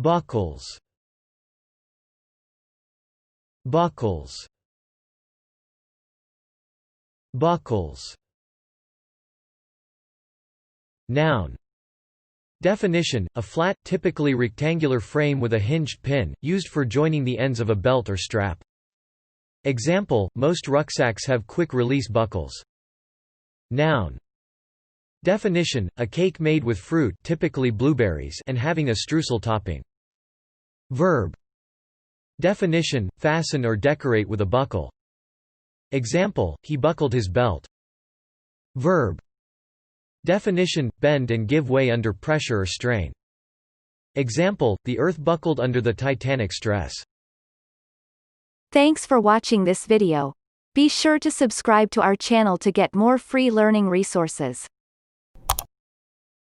Buckles. Buckles. Buckles. Noun. Definition: a flat, typically rectangular frame with a hinged pin, used for joining the ends of a belt or strap. Example: most rucksacks have quick-release buckles. Noun. Definition: a cake made with fruit, typically blueberries, and having a streusel topping. Verb. Definition: fasten or decorate with a buckle. Example: he buckled his belt. Verb. Definition: bend and give way under pressure or strain. Example: the earth buckled under the Titanic's stress. Thanks for watching this video. Be sure to subscribe to our channel to get more free learning resources.